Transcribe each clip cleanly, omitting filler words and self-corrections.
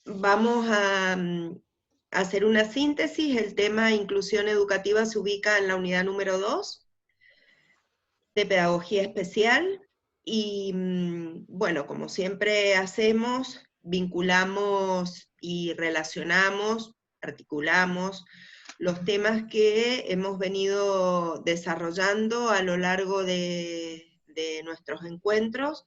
vamos a hacer una síntesis. El tema inclusión educativa se ubica en la unidad número 2 de pedagogía especial y bueno, como siempre hacemos, vinculamos y relacionamos, articulamos los temas que hemos venido desarrollando a lo largo de nuestros encuentros,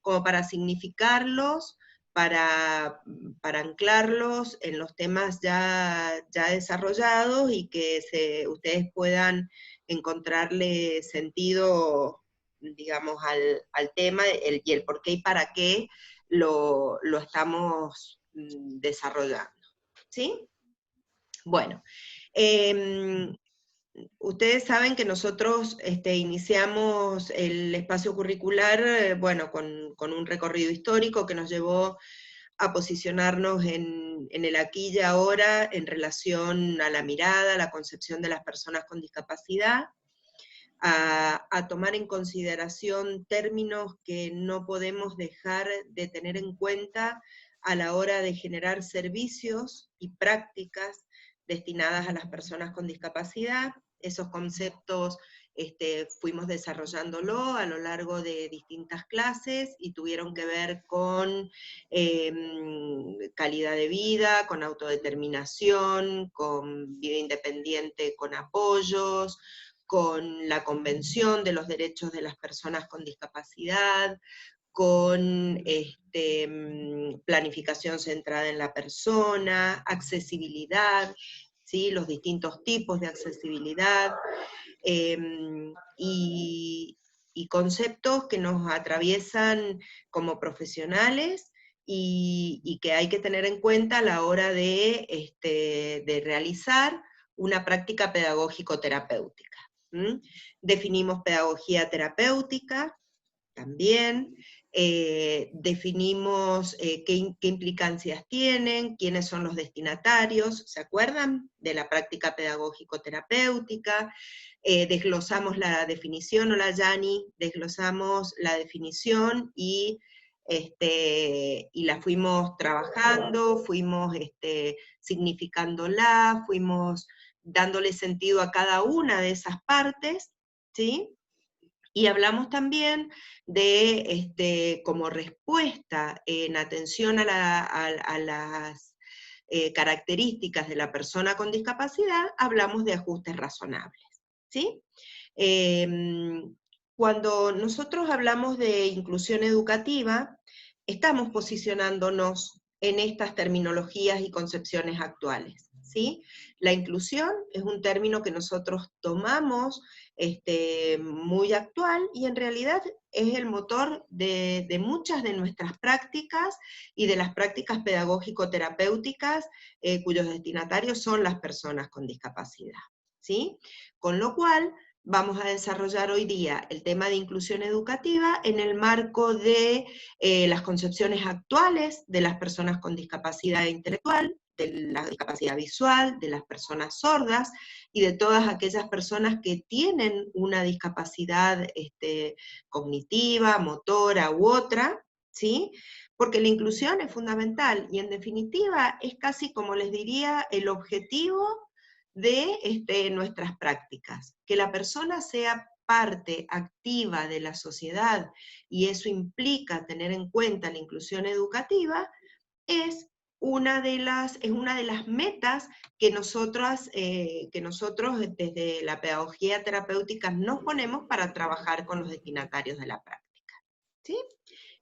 como para significarlos, para anclarlos en los temas ya desarrollados y que ustedes puedan encontrarle sentido, digamos, al tema y el por qué y para qué lo estamos desarrollando. ¿Sí? Bueno, ustedes saben que nosotros iniciamos el espacio curricular, bueno, con un recorrido histórico que nos llevó a posicionarnos en el aquí y ahora en relación a la mirada, a la concepción de las personas con discapacidad, a tomar en consideración términos que no podemos dejar de tener en cuenta a la hora de generar servicios y prácticas destinadas a las personas con discapacidad. Esos conceptos fuimos desarrollándolo a lo largo de distintas clases y tuvieron que ver con calidad de vida, con autodeterminación, con vida independiente, con apoyos, con la Convención de los Derechos de las Personas con Discapacidad, con planificación centrada en la persona, accesibilidad, ¿sí? Los distintos tipos de accesibilidad, y conceptos que nos atraviesan como profesionales y que hay que tener en cuenta a la hora de realizar una práctica pedagógico-terapéutica. Definimos pedagogía terapéutica también, definimos qué implicancias tienen, quiénes son los destinatarios, ¿se acuerdan? De la práctica pedagógico-terapéutica, desglosamos la definición, hola Yani, desglosamos la definición y la fuimos trabajando, fuimos significándola, fuimos dándole sentido a cada una de esas partes, ¿sí? Y hablamos también de, como respuesta en atención a las características de la persona con discapacidad, hablamos de ajustes razonables, ¿sí? Cuando nosotros hablamos de inclusión educativa, estamos posicionándonos en estas terminologías y concepciones actuales, ¿sí? La inclusión es un término que nosotros tomamos muy actual, y en realidad es el motor de muchas de nuestras prácticas y de las prácticas pedagógico-terapéuticas cuyos destinatarios son las personas con discapacidad, ¿sí? Con lo cual, vamos a desarrollar hoy día el tema de inclusión educativa en el marco de las concepciones actuales de las personas con discapacidad intelectual, de la discapacidad visual, de las personas sordas, y de todas aquellas personas que tienen una discapacidad cognitiva, motora u otra, ¿sí? Porque la inclusión es fundamental, y en definitiva es casi, como les diría, el objetivo de nuestras prácticas, que la persona sea parte activa de la sociedad, y eso implica tener en cuenta la inclusión educativa, es una de las metas que nosotros desde la pedagogía terapéutica nos ponemos para trabajar con los destinatarios de la práctica, ¿sí?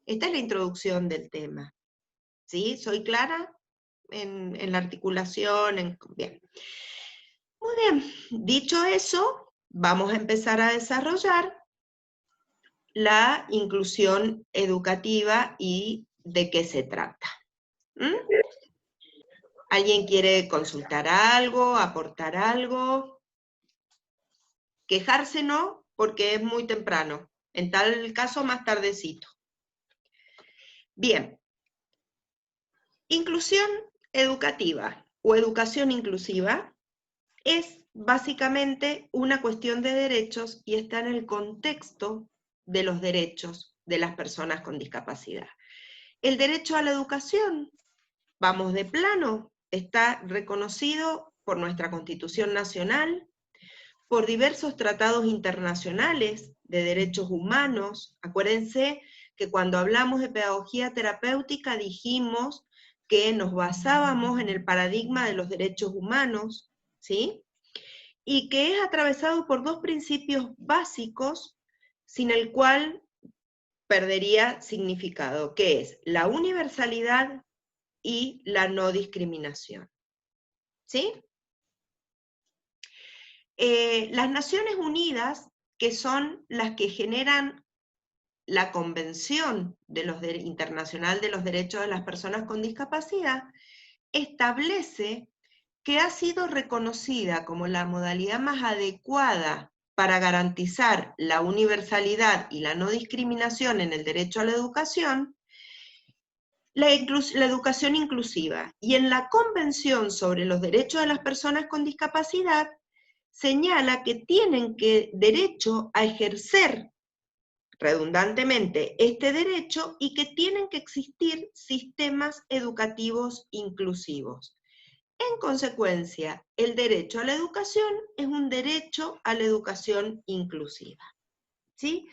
Esta es la introducción del tema, ¿sí? ¿Soy clara en la articulación? Bien. Muy bien, dicho eso, vamos a empezar a desarrollar la inclusión educativa y de qué se trata. ¿Alguien quiere consultar algo, aportar algo? Quejarse no, porque es muy temprano. En tal caso, más tardecito. Bien. Inclusión educativa o educación inclusiva es básicamente una cuestión de derechos y está en el contexto de los derechos de las personas con discapacidad. El derecho a la educación vamos de plano, está reconocido por nuestra Constitución Nacional, por diversos tratados internacionales de derechos humanos. Acuérdense que cuando hablamos de pedagogía terapéutica dijimos que nos basábamos en el paradigma de los derechos humanos, ¿sí? Y que es atravesado por dos principios básicos sin el cual perdería significado, que es la universalidad y la no discriminación. ¿Sí? Las Naciones Unidas, que son las que generan la Convención Internacional de los Derechos de las Personas con Discapacidad, establece que ha sido reconocida como la modalidad más adecuada para garantizar la universalidad y la no discriminación en el derecho a la educación, la educación inclusiva. Y en la Convención sobre los Derechos de las Personas con Discapacidad señala que tienen derecho a ejercer redundantemente este derecho y que tienen que existir sistemas educativos inclusivos. En consecuencia, el derecho a la educación es un derecho a la educación inclusiva. ¿Sí?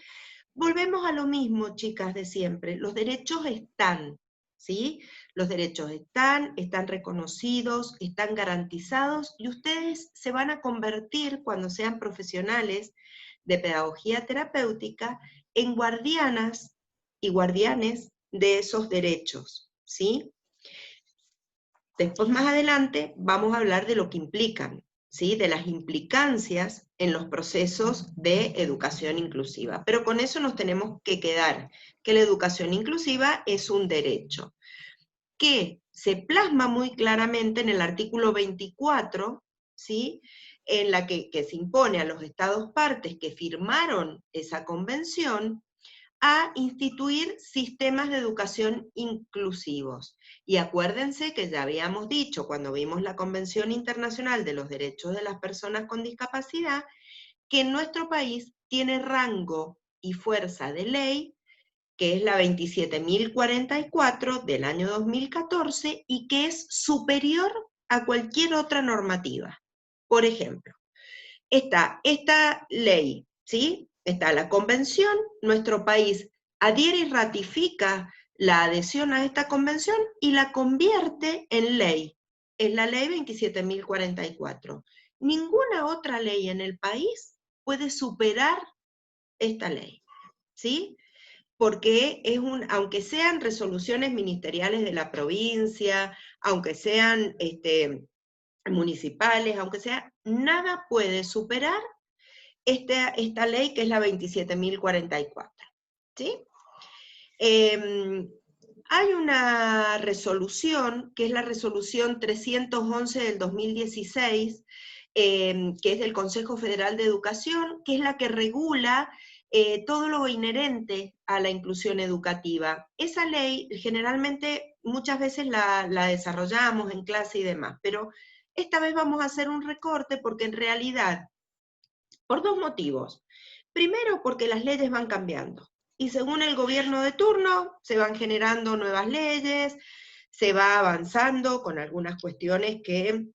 Volvemos a lo mismo, chicas, de siempre. Los derechos están, ¿sí? Los derechos están reconocidos, están garantizados, y ustedes se van a convertir, cuando sean profesionales de pedagogía terapéutica, en guardianas y guardianes de esos derechos, ¿sí? Después, más adelante, vamos a hablar de lo que implican, ¿sí? De las implicancias en los procesos de educación inclusiva. Pero con eso nos tenemos que quedar, que la educación inclusiva es un derecho, que se plasma muy claramente en el artículo 24, ¿sí? En la que se impone a los Estados partes que firmaron esa convención a instituir sistemas de educación inclusivos. Y acuérdense que ya habíamos dicho cuando vimos la Convención Internacional de los Derechos de las Personas con Discapacidad, que en nuestro país tiene rango y fuerza de ley, que es la 27.044 del año 2014, y que es superior a cualquier otra normativa. Por ejemplo, está esta ley, ¿sí? Está la convención, nuestro país adhiere y ratifica la adhesión a esta convención y la convierte en ley. Es la ley 27.044. Ninguna otra ley en el país puede superar esta ley, ¿sí? Porque aunque sean resoluciones ministeriales de la provincia, aunque sean municipales, aunque sea, nada puede superar esta ley, que es la 27.044, ¿sí? Hay una resolución, que es la resolución 311 del 2016, que es del Consejo Federal de Educación, que es la que regula todo lo inherente a la inclusión educativa. Esa ley, generalmente, muchas veces la desarrollamos en clase y demás, pero esta vez vamos a hacer un recorte porque en realidad, por dos motivos. Primero, porque las leyes van cambiando, y según el gobierno de turno se van generando nuevas leyes, se va avanzando con algunas cuestiones que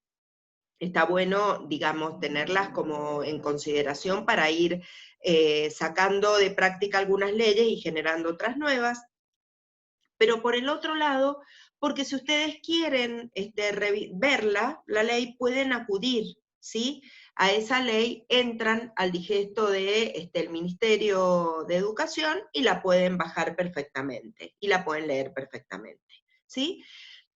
está bueno, digamos, tenerlas como en consideración para ir sacando de práctica algunas leyes y generando otras nuevas. Pero por el otro lado, porque si ustedes quieren verla, la ley, pueden acudir, ¿sí? A esa ley, entran al digesto del Ministerio de Educación y la pueden bajar perfectamente, y la pueden leer perfectamente, ¿sí?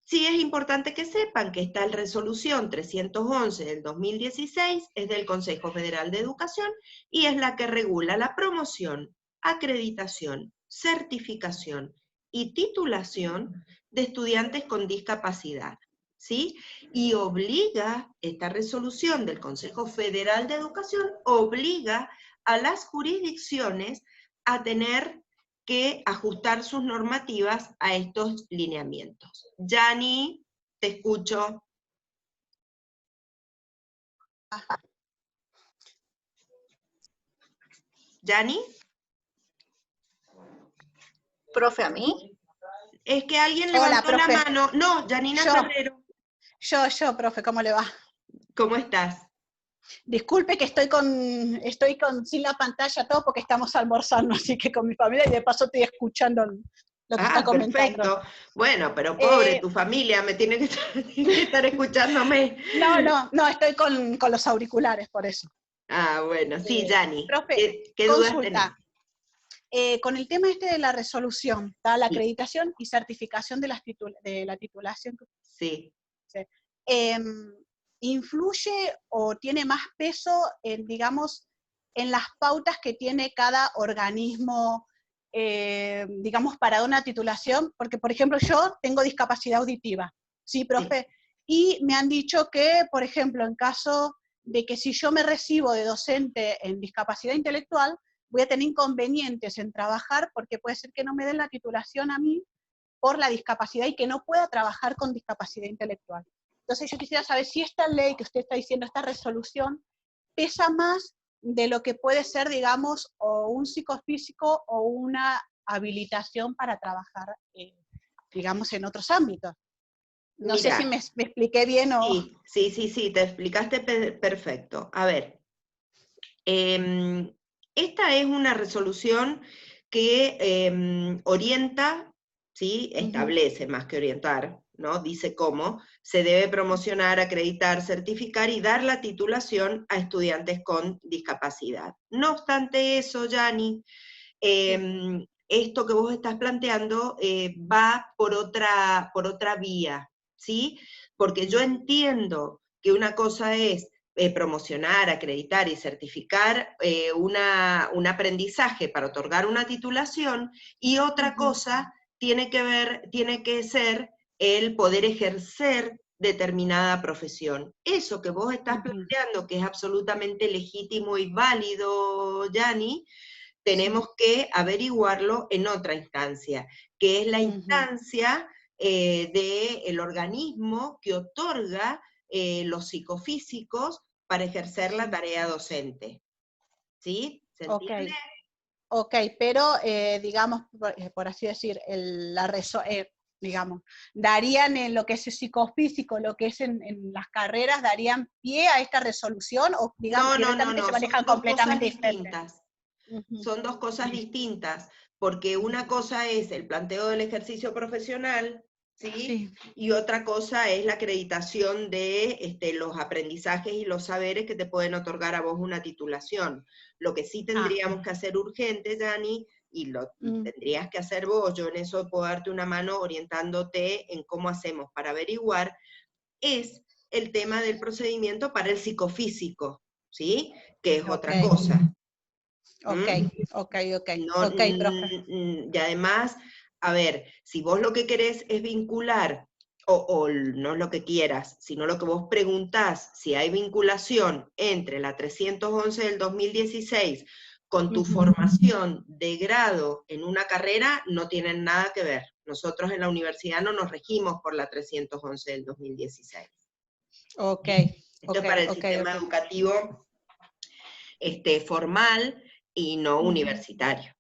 Sí es importante que sepan que esta resolución 311 del 2016 es del Consejo Federal de Educación y es la que regula la promoción, acreditación, certificación y titulación de estudiantes con discapacidad, ¿sí? Y obliga, esta resolución del Consejo Federal de Educación obliga a las jurisdicciones a tener que ajustar sus normativas a estos lineamientos. Yani, te escucho. ¿Yani? Profe, ¿a mí? Es que alguien Hola, levantó la profe. mano. No, Janina Yo, Ferrero. profe, ¿cómo le va? ¿Cómo estás? Disculpe que estoy con sin la pantalla todo porque estamos almorzando, así que con mi familia y de paso estoy escuchando lo que está Ah, comentando. perfecto. Bueno, pero pobre, Eh, tu familia me tiene que estar, tiene que estar escuchándome. no, estoy con los auriculares por eso. Ah, bueno, sí, Jani. Profe, ¿Qué dudas tenés? consulta. Con el tema este de la resolución, ¿está? La Sí, acreditación y certificación de la titulación, sí. eh, ¿influye o tiene más peso en, digamos, en las pautas que tiene cada organismo, digamos, para una titulación? Porque, por ejemplo, yo tengo discapacidad auditiva, ¿sí, Sí. profe? Y me han dicho que, por ejemplo, en caso de que si yo me recibo de docente en discapacidad intelectual, voy a tener inconvenientes en trabajar porque puede ser que no me den la titulación a mí por la discapacidad y que no pueda trabajar con discapacidad intelectual. Entonces yo quisiera saber si esta ley que usted está diciendo, esta resolución, pesa más de lo que puede ser, digamos, o un psicofísico o una habilitación para trabajar, digamos, en otros ámbitos. No sé si Mira, me expliqué bien o... sí, te explicaste perfecto. A ver, esta es una resolución que orienta, ¿sí? Establece más que orientar, ¿no? Dice cómo se debe promocionar, acreditar, certificar y dar la titulación a estudiantes con discapacidad. No obstante eso, Yani, esto que vos estás planteando va por otra vía, ¿sí? Porque yo entiendo que una cosa es promocionar, acreditar y certificar un aprendizaje para otorgar una titulación, y otra cosa tiene que ser el poder ejercer determinada profesión. Eso que vos estás planteando, que es absolutamente legítimo y válido, Yani, tenemos que averiguarlo en otra instancia, que es la instancia del organismo que otorga los psicofísicos para ejercer la tarea docente. ¿Sí? ¿Se Ok, entiende? ok, pero digamos, por así decir, digamos, darían en lo que es el psicofísico, lo que es en las carreras, darían pie a esta resolución o digamos, directamente se No, son manejan dos cosas completamente diferentes. distintas. Son dos cosas distintas, porque una cosa es el planteo del ejercicio profesional, ¿sí? Sí. Y otra cosa es la acreditación de los aprendizajes y los saberes que te pueden otorgar a vos una titulación. Lo que sí Ah. tendríamos que hacer urgente, Dani, y lo tendrías que hacer vos, yo en eso puedo darte una mano orientándote en cómo hacemos para averiguar, es el tema del procedimiento para el psicofísico, ¿sí? Que es Ok, otra cosa. ok, ¿Mm? No, ok, profe. y además, a ver, si vos lo que querés es vincular, o no es lo que quieras, sino lo que vos preguntás, si hay vinculación entre la 311 del 2016 con tu formación de grado en una carrera, no tienen nada que ver. Nosotros en la universidad no nos regimos por la 311 del 2016. Ok, Esto es ok, para el ok, sistema ok. educativo formal y no universitario.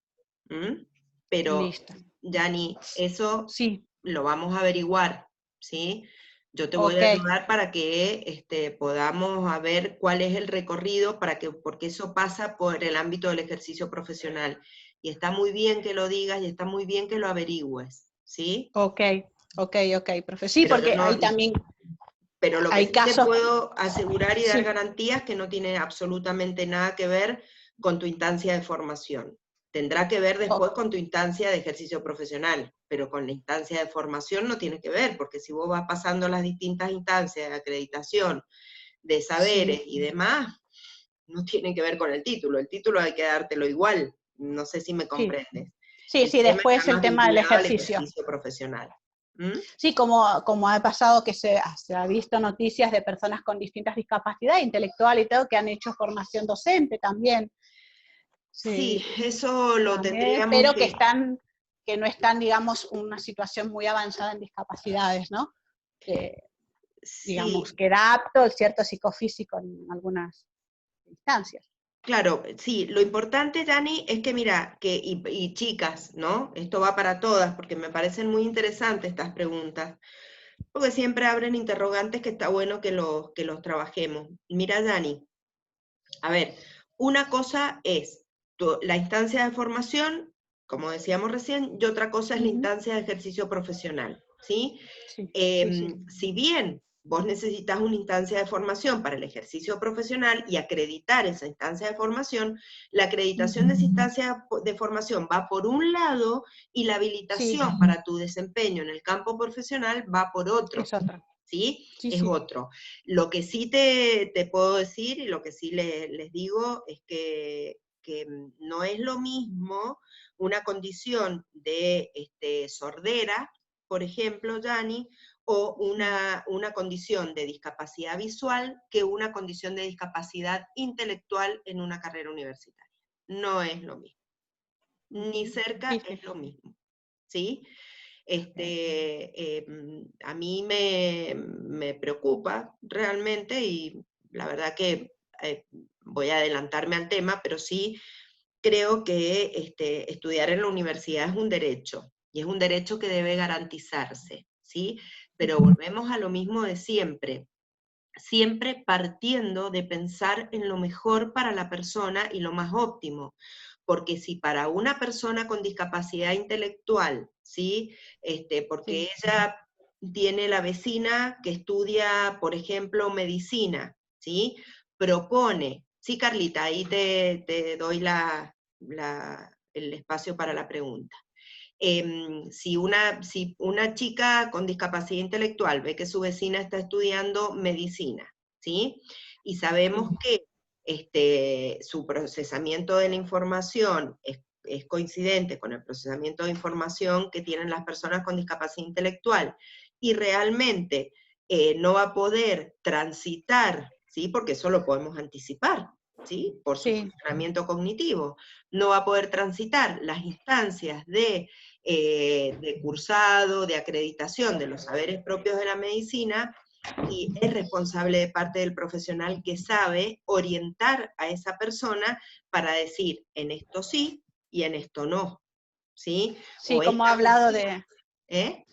¿Mm? Pero, Listo. Yani, eso Sí, lo vamos a averiguar, ¿sí? Yo te voy ok, a ayudar para que podamos a ver cuál es el recorrido, porque eso pasa por el ámbito del ejercicio profesional. Y está muy bien que lo digas y está muy bien que lo averigües, ¿sí? ok, ok, profe. Sí, Pero porque no, ahí también pero lo que hay sí te casos, puedo asegurar y dar sí, garantías que no tiene absolutamente nada que ver con tu instancia de formación. Tendrá que ver después con tu instancia de ejercicio profesional, pero con la instancia de formación no tiene que ver, porque si vos vas pasando las distintas instancias de acreditación, de saberes sí, y demás, no tiene que ver con el título hay que dártelo igual, no sé si me sí, comprendes. sí, El sí, tema después está el más tema del vinculado al ejercicio. ejercicio profesional. ¿Mm? Sí, como ha pasado que se ha visto noticias de personas con distintas discapacidades intelectual y todo que han hecho formación docente también. Sí, Sí, eso lo también, tendríamos pero que... que no están, digamos, una situación muy avanzada en discapacidades, ¿no? Que, digamos, Sí, que da apto el cierto psicofísico en algunas instancias. Claro, sí, lo importante, Dani, es que mira, y chicas, ¿no? Esto va para todas, porque me parecen muy interesantes estas preguntas, porque siempre abren interrogantes que está bueno que los trabajemos. Mira, Dani, a ver, una cosa es la instancia de formación, como decíamos recién, y otra cosa es la Ujú. instancia de ejercicio profesional, ¿sí? Sí, sí, sí. Si bien vos necesitas una instancia de formación para el ejercicio profesional y acreditar esa instancia de formación, la acreditación de esa instancia de formación va por un lado y la Sí, habilitación para tu desempeño en el campo profesional va por otro, es otra. ¿sí? Sí, Es sí. otro. Lo que sí te puedo decir y lo que sí les digo es que no es lo mismo una condición de sordera, por ejemplo, Yanni, o una condición de discapacidad visual que una condición de discapacidad intelectual en una carrera universitaria. No es lo mismo. Ni Ujú. cerca Sí, sí. es lo mismo, ¿sí? A mí me preocupa realmente y la verdad que eh, voy a adelantarme al tema, pero sí creo que estudiar en la universidad es un derecho y es un derecho que debe garantizarse, ¿sí? Pero volvemos a lo mismo de siempre, siempre partiendo de pensar en lo mejor para la persona y lo más óptimo. Porque si para una persona con discapacidad intelectual, ¿sí? Porque Sí. ella tiene la vecina que estudia, por ejemplo, medicina, ¿sí? Propone, sí, Carlita, ahí te doy el espacio para la pregunta. Si una chica con discapacidad intelectual ve que su vecina está estudiando medicina, ¿sí? Y sabemos Sí. que su procesamiento de la información es coincidente con el procesamiento de información que tienen las personas con discapacidad intelectual, y realmente no va a poder transitar, ¿sí? Porque eso lo podemos anticipar, ¿sí? Por su Sí. funcionamiento cognitivo, no va a poder transitar las instancias de cursado, de acreditación de los saberes propios de la medicina, y es responsable de parte del profesional que sabe orientar a esa persona para decir, en esto sí y en esto no, ¿sí? Sí, O esta ¿eh?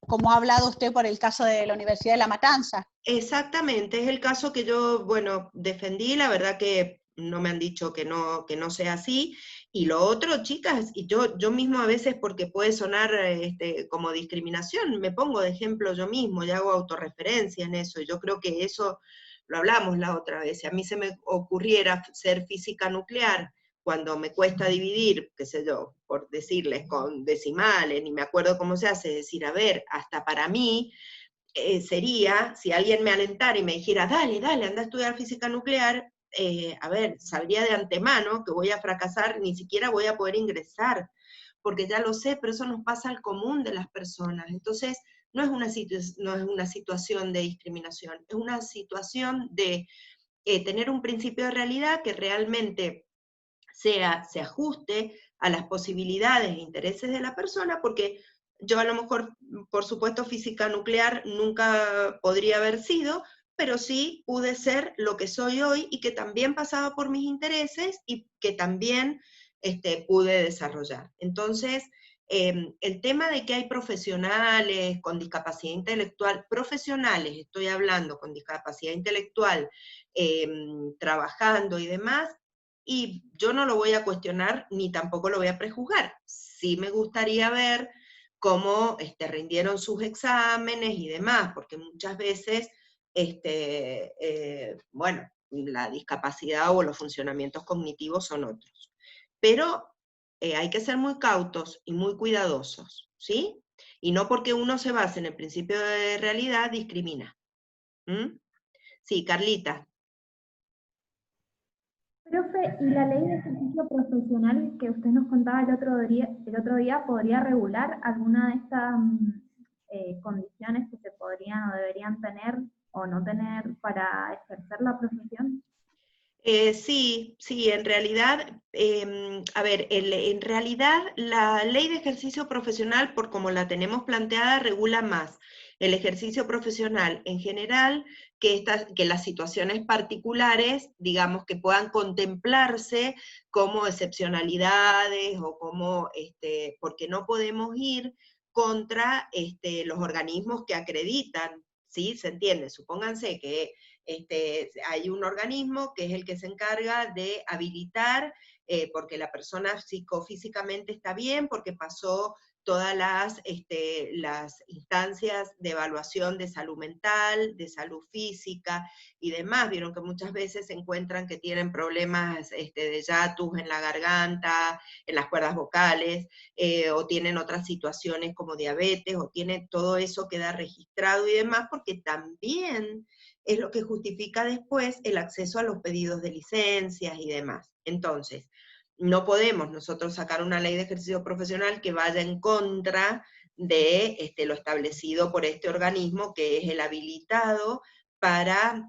como ha hablado usted por el caso de la Universidad de La Matanza. Exactamente, es el caso que yo, bueno, defendí, la verdad que no me han dicho que no sea así. Y lo otro, chicas, y yo mismo a veces, porque puede sonar como discriminación, me pongo de ejemplo yo mismo y hago autorreferencia en eso, y yo creo que eso lo hablamos la otra vez. Si a mí se me ocurriera ser física nuclear, cuando me cuesta dividir, qué sé yo, por decirles, con decimales, ni me acuerdo cómo se hace, decir, a ver, hasta para mí, sería, si alguien me alentara y me dijera, dale, dale, anda a estudiar física nuclear, a ver, sabría de antemano que voy a fracasar, ni siquiera voy a poder ingresar, porque ya lo sé, pero eso nos pasa al común de las personas. Entonces, no es no es una situación de discriminación, es una situación de tener un principio de realidad que realmente se ajuste a las posibilidades e intereses de la persona, porque yo a lo mejor, por supuesto, física nuclear nunca podría haber sido, pero sí pude ser lo que soy hoy y que también pasaba por mis intereses y que también pude desarrollar. Entonces, el tema de que hay profesionales con discapacidad intelectual, profesionales, estoy hablando con discapacidad intelectual, trabajando y demás, y yo no lo voy a cuestionar ni tampoco lo voy a prejuzgar. Sí me gustaría ver cómo rindieron sus exámenes y demás, porque muchas veces, bueno, la discapacidad o los funcionamientos cognitivos son otros. Pero hay que ser muy cautos y muy cuidadosos, ¿sí? Y no porque uno se base en el principio de realidad, discrimina. ¿Mm? Sí, Carlita. Profe, ¿y la ley de ejercicio profesional que usted nos contaba el otro día podría regular alguna de estas condiciones que se podrían o deberían tener o no tener para ejercer la profesión? Sí, sí, en realidad, a ver, en realidad la ley de ejercicio profesional, por como la tenemos planteada, regula más El ejercicio profesional en general, que las situaciones particulares, digamos, que puedan contemplarse como excepcionalidades o como, porque no podemos ir contra los organismos que acreditan, ¿sí? ¿Se entiende? Supónganse que hay un organismo que es el que se encarga de habilitar, porque la persona psicofísicamente está bien, porque pasó todas las instancias de evaluación de salud mental, de salud física y demás. Vieron que muchas veces se encuentran que tienen problemas de hiatus en la garganta, en las cuerdas vocales, o tienen otras situaciones como diabetes, o tiene todo eso queda registrado y demás, porque también es lo que justifica después el acceso a los pedidos de licencias y demás. Entonces, no podemos nosotros sacar una ley de ejercicio profesional que vaya en contra de lo establecido por este organismo, que es el habilitado para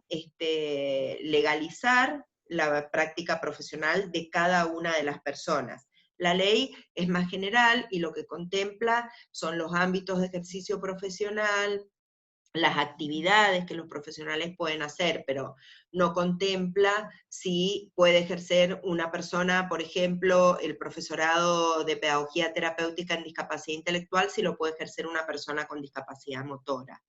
legalizar la práctica profesional de cada una de las personas. La ley es más general y lo que contempla son los ámbitos de ejercicio profesional, las actividades que los profesionales pueden hacer, pero no contempla si puede ejercer una persona, por ejemplo, el profesorado de pedagogía terapéutica en discapacidad intelectual, si lo puede ejercer una persona con discapacidad motora.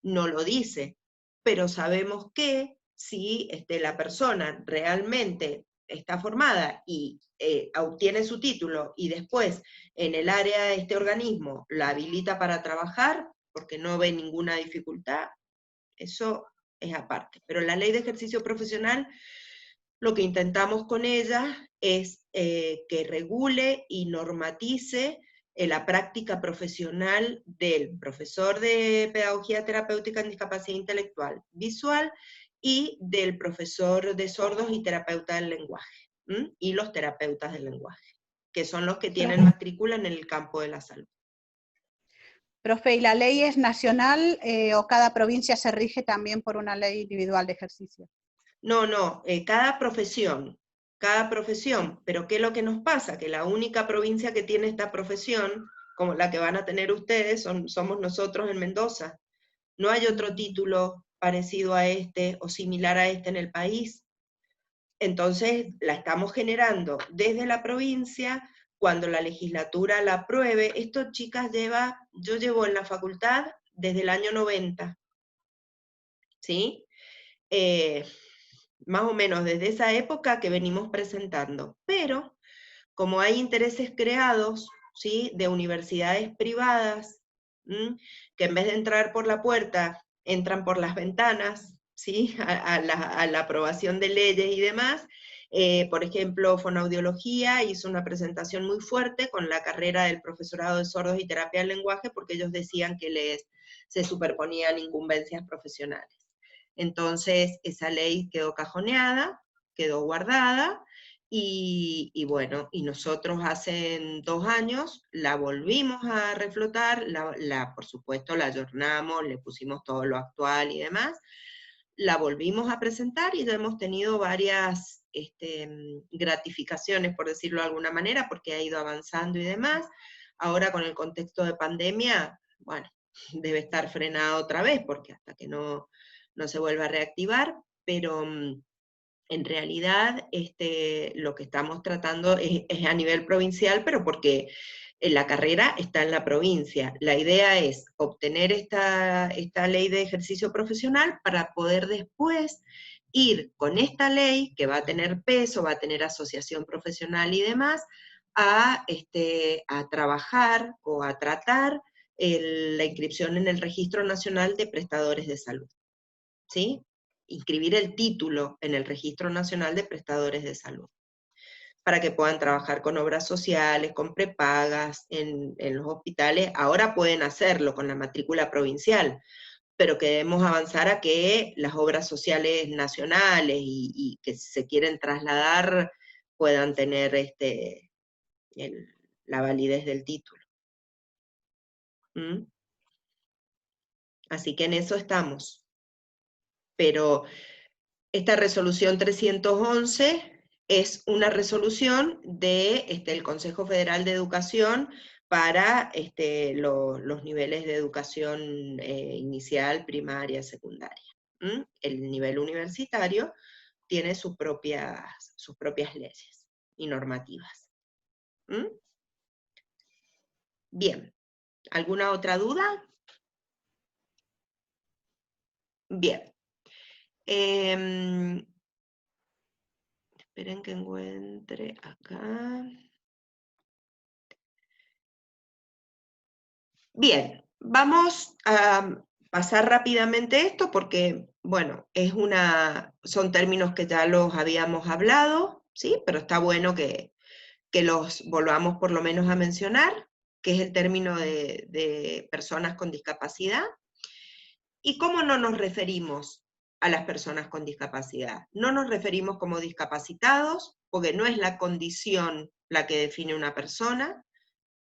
No lo dice, pero sabemos que si la persona realmente está formada y obtiene su título y después en el área de este organismo la habilita para trabajar, porque no ve ninguna dificultad, eso es aparte. Pero la ley de ejercicio profesional, lo que intentamos con ella es que regule y normatice la práctica profesional del profesor de pedagogía terapéutica en discapacidad intelectual visual y del profesor de sordos y terapeuta del lenguaje, y los terapeutas del lenguaje, que son los que tienen matrícula en el campo de la salud. Profe, ¿y la ley es nacional o cada provincia se rige también por una ley individual de ejercicio? No, cada profesión, pero ¿qué es lo que nos pasa? Que la única provincia que tiene esta profesión, como la que van a tener ustedes, somos nosotros en Mendoza. No hay otro título parecido a este o similar a este en el país. Entonces la estamos generando desde la provincia. Cuando la legislatura la apruebe, esto, chicas, yo llevo en la facultad desde el año 90, ¿sí? Más o menos desde esa época que venimos presentando. Pero, como hay intereses creados, ¿sí?, de universidades privadas, que en vez de entrar por la puerta, entran por las ventanas, ¿sí?, a la aprobación de leyes y demás. Por ejemplo, Fonoaudiología hizo una presentación muy fuerte con la carrera del profesorado de sordos y terapia del lenguaje, porque ellos decían que se superponían incumbencias profesionales. Entonces, esa ley quedó cajoneada, quedó guardada, y bueno, y nosotros hace 2 años la volvimos a reflotar, por supuesto la ayornamos, le pusimos todo lo actual y demás, la volvimos a presentar y ya hemos tenido varias gratificaciones, por decirlo de alguna manera, porque ha ido avanzando y demás. Ahora con el contexto de pandemia, bueno, debe estar frenada otra vez, porque hasta que no se vuelva a reactivar, pero en realidad lo que estamos tratando es a nivel provincial, pero porque la carrera está en la provincia. La idea es obtener esta ley de ejercicio profesional para poder después ir con esta ley, que va a tener peso, va a tener asociación profesional y demás, a trabajar o a tratar la inscripción en el Registro Nacional de Prestadores de Salud, ¿sí? Inscribir el título en el Registro Nacional de Prestadores de Salud, para que puedan trabajar con obras sociales, con prepagas en los hospitales. Ahora pueden hacerlo con la matrícula provincial, pero queremos avanzar a que las obras sociales nacionales y que se quieren trasladar puedan tener la validez del título. Así que en eso estamos. Pero esta resolución 311 es una resolución del Consejo Federal de Educación para los niveles de educación inicial, primaria, secundaria. El nivel universitario tiene sus propias leyes y normativas. Bien, ¿alguna otra duda? Bien. Esperen que encuentre acá. Bien, vamos a pasar rápidamente esto porque, bueno, son términos que ya los habíamos hablado, ¿sí? Pero está bueno que los volvamos por lo menos a mencionar, que es el término de personas con discapacidad. ¿Y cómo no nos referimos a las personas con discapacidad? No nos referimos como discapacitados, porque no es la condición la que define una persona.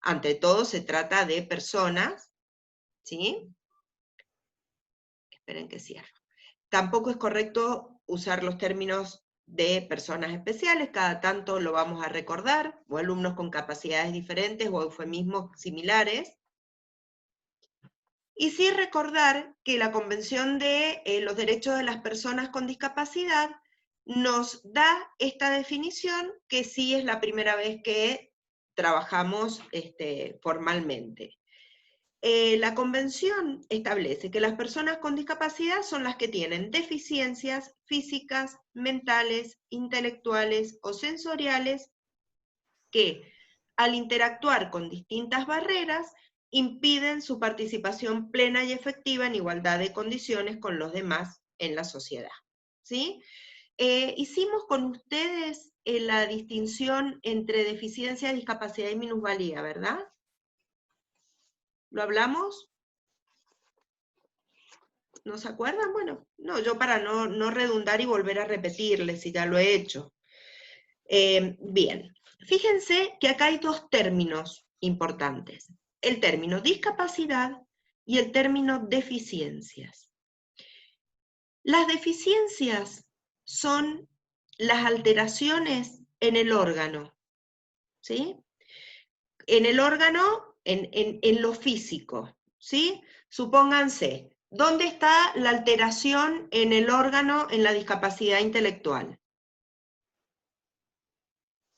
Ante todo se trata de personas, ¿sí? Esperen que cierro. Tampoco es correcto usar los términos de personas especiales, cada tanto lo vamos a recordar, o alumnos con capacidades diferentes o eufemismos similares. Y sí recordar que la Convención de los Derechos de las Personas con Discapacidad nos da esta definición, que sí es la primera vez que trabajamos formalmente. La Convención establece que las personas con discapacidad son las que tienen deficiencias físicas, mentales, intelectuales o sensoriales que, al interactuar con distintas barreras, impiden su participación plena y efectiva en igualdad de condiciones con los demás en la sociedad. ¿Sí? Hicimos con ustedes la distinción entre deficiencia, discapacidad y minusvalía, ¿verdad? ¿Lo hablamos? ¿No se acuerdan? Bueno, no, yo para no redundar y volver a repetirles si ya lo he hecho. Bien, fíjense que acá hay dos términos importantes. El término discapacidad y el término deficiencias. Las deficiencias son las alteraciones en el órgano, ¿sí? En el órgano, en lo físico, ¿sí? Supónganse, ¿dónde está la alteración en el órgano en la discapacidad intelectual?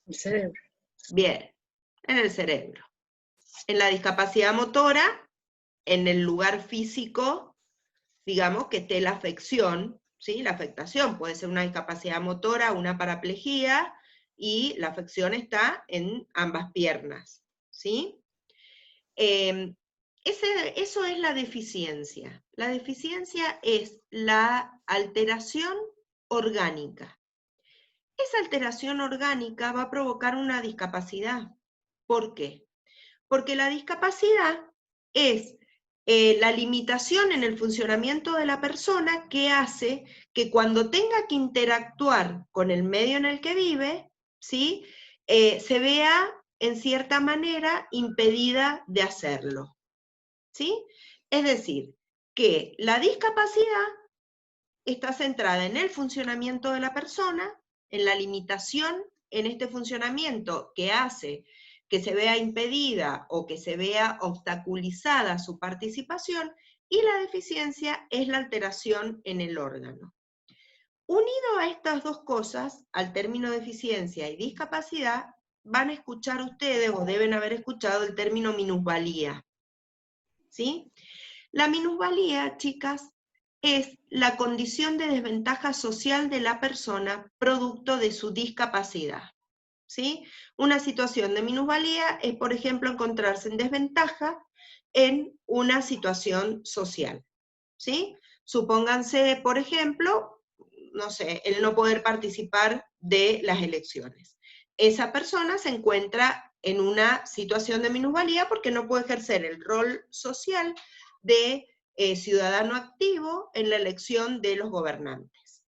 El cerebro. Bien, en el cerebro. En la discapacidad motora, en el lugar físico, digamos, que esté la afección, ¿sí? La afectación puede ser una discapacidad motora, una paraplegia, y la afección está en ambas piernas, ¿sí? Eso es la deficiencia. La deficiencia es la alteración orgánica. Esa alteración orgánica va a provocar una discapacidad. ¿Por qué? Porque la discapacidad es la limitación en el funcionamiento de la persona que hace que cuando tenga que interactuar con el medio en el que vive, ¿sí? Se vea en cierta manera impedida de hacerlo, ¿sí? Es decir, que la discapacidad está centrada en el funcionamiento de la persona, en la limitación en este funcionamiento que hace que se vea impedida o que se vea obstaculizada su participación, y la deficiencia es la alteración en el órgano. Unido a estas dos cosas, al término deficiencia y discapacidad, van a escuchar ustedes, o deben haber escuchado, el término minusvalía. ¿Sí? La minusvalía, chicas, es la condición de desventaja social de la persona producto de su discapacidad. ¿Sí? Una situación de minusvalía es, por ejemplo, encontrarse en desventaja en una situación social. ¿Sí? Supónganse, por ejemplo, no sé, el no poder participar de las elecciones. Esa persona se encuentra en una situación de minusvalía porque no puede ejercer el rol social de ciudadano activo en la elección de los gobernantes.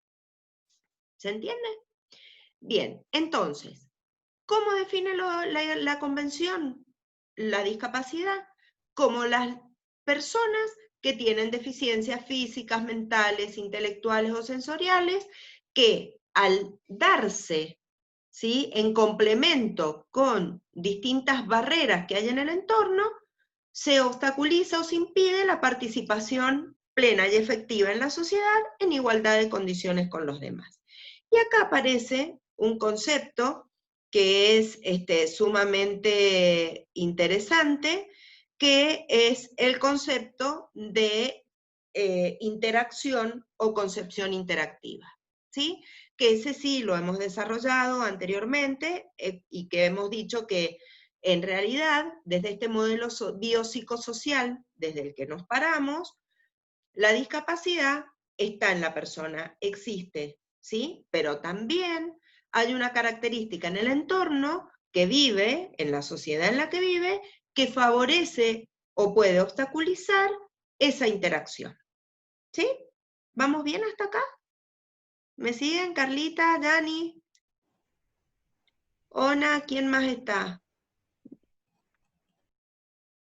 ¿Se entiende? Bien, entonces, ¿cómo define la Convención la discapacidad? Como las personas que tienen deficiencias físicas, mentales, intelectuales o sensoriales, que al darse, ¿sí? En complemento con distintas barreras que hay en el entorno, se obstaculiza o se impide la participación plena y efectiva en la sociedad en igualdad de condiciones con los demás. Y acá aparece un concepto que es sumamente interesante, que es el concepto de interacción o concepción interactiva, ¿sí? Que ese sí lo hemos desarrollado anteriormente y que hemos dicho que en realidad, desde este modelo biopsicosocial, desde el que nos paramos, la discapacidad está en la persona, existe, ¿sí? Pero también hay una característica en el entorno que vive, en la sociedad en la que vive, que favorece o puede obstaculizar esa interacción, ¿sí? ¿Vamos bien hasta acá? ¿Me siguen, Carlita, Dani? Ona, ¿quién más está?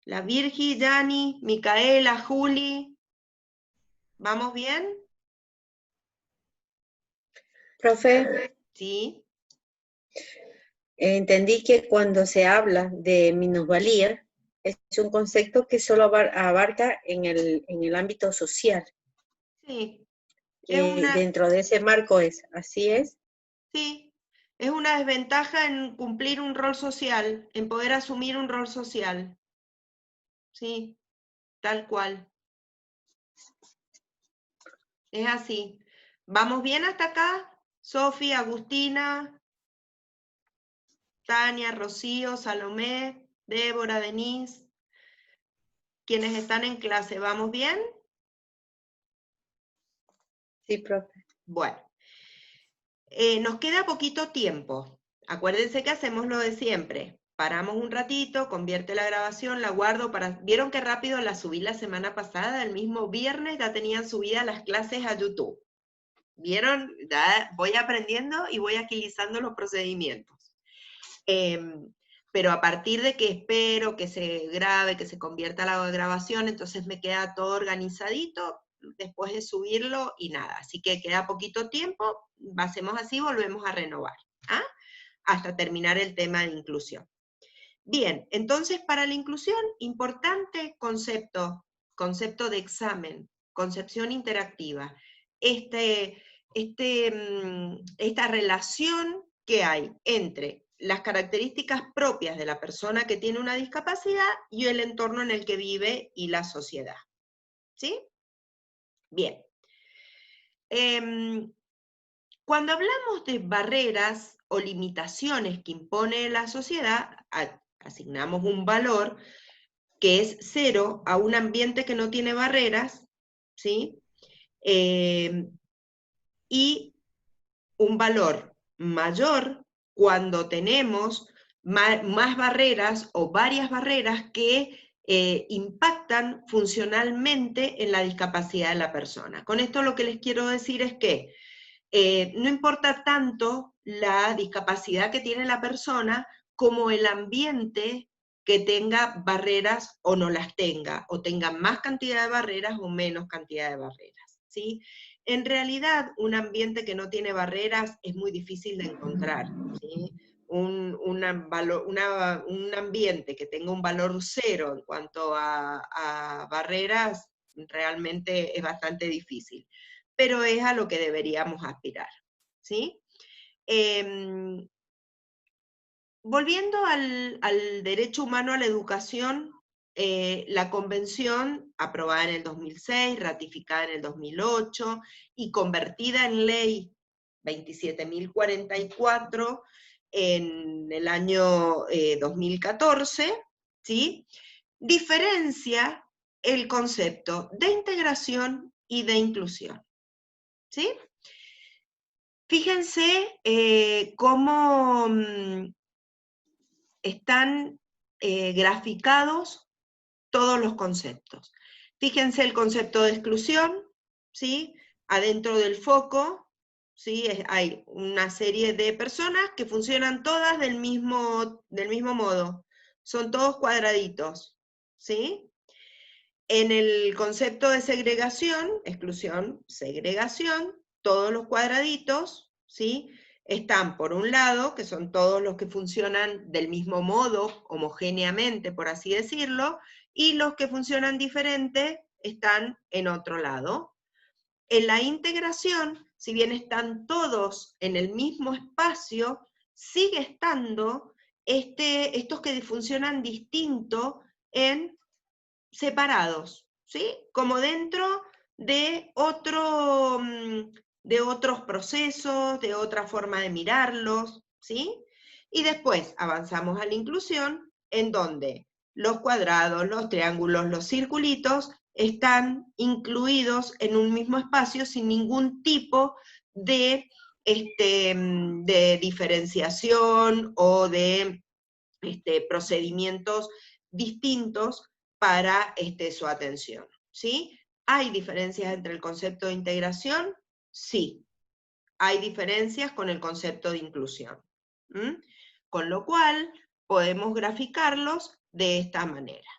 La Virgi, Dani, Micaela, Juli. ¿Vamos bien? Profe, Sí. entendí que cuando se habla de minusvalía, es un concepto que solo abarca en el ámbito social, Sí. que dentro de ese marco ¿así es? Sí, es una desventaja en cumplir un rol social, en poder asumir un rol social. Sí, tal cual. Es así. ¿Vamos bien hasta acá? Sofi, Agustina, Tania, Rocío, Salomé, Débora, Denise. Quienes están en clase, ¿vamos bien? Sí, profe. Bueno, nos queda poquito tiempo. Acuérdense que hacemos lo de siempre. Paramos un ratito, convierte la grabación, la guardo para... ¿Vieron qué rápido la subí la semana pasada? El mismo viernes ya tenían subidas las clases a YouTube. ¿Vieron? Ya voy aprendiendo y voy agilizando los procedimientos. Pero a partir de que espero que se grabe, que se convierta la grabación, entonces me queda todo organizadito después de subirlo y nada. Así que queda poquito tiempo, hacemos así, volvemos a renovar, ¿ah? Hasta terminar el tema de inclusión. Bien, entonces para la inclusión, importante concepto de examen, concepción interactiva. Esta relación que hay entre las características propias de la persona que tiene una discapacidad y el entorno en el que vive y la sociedad. ¿Sí? Bien. Cuando hablamos de barreras o limitaciones que impone la sociedad, asignamos un valor que es 0 a un ambiente que no tiene barreras, ¿sí? Y un valor mayor cuando tenemos más barreras o varias barreras que impactan funcionalmente en la discapacidad de la persona. Con esto lo que les quiero decir es que no importa tanto la discapacidad que tiene la persona como el ambiente que tenga barreras o no las tenga, o tenga más cantidad de barreras o menos cantidad de barreras, ¿sí? En realidad, un ambiente que no tiene barreras es muy difícil de encontrar, ¿sí? Un ambiente que tenga un valor 0 en cuanto a barreras realmente es bastante difícil, pero es a lo que deberíamos aspirar, ¿sí? Volviendo al derecho humano a la educación, la convención, aprobada en el 2006, ratificada en el 2008 y convertida en ley 27.044 en el año 2014, ¿sí? Diferencia el concepto de integración y de inclusión, ¿sí? Fíjense cómo están graficados todos los conceptos. Fíjense el concepto de exclusión, ¿sí? Adentro del foco, ¿sí? Hay una serie de personas que funcionan todas del mismo modo. Son todos cuadraditos, ¿sí? En el concepto de segregación, exclusión, segregación, todos los cuadraditos, ¿sí? están por un lado, que son todos los que funcionan del mismo modo, homogéneamente, por así decirlo, y los que funcionan diferente están en otro lado. En la integración, si bien están todos en el mismo espacio, sigue estando estos que funcionan distinto en separados, ¿sí? Como dentro de de otros procesos, de otra forma de mirarlos, ¿sí? Y después avanzamos a la inclusión, en donde los cuadrados, los triángulos, los circulitos están incluidos en un mismo espacio sin ningún tipo de, de diferenciación o de procedimientos distintos para su atención, ¿sí? ¿Hay diferencias entre el concepto de integración? Sí. Hay diferencias con el concepto de inclusión. ¿Mm? Con lo cual, podemos graficarlos de esta manera.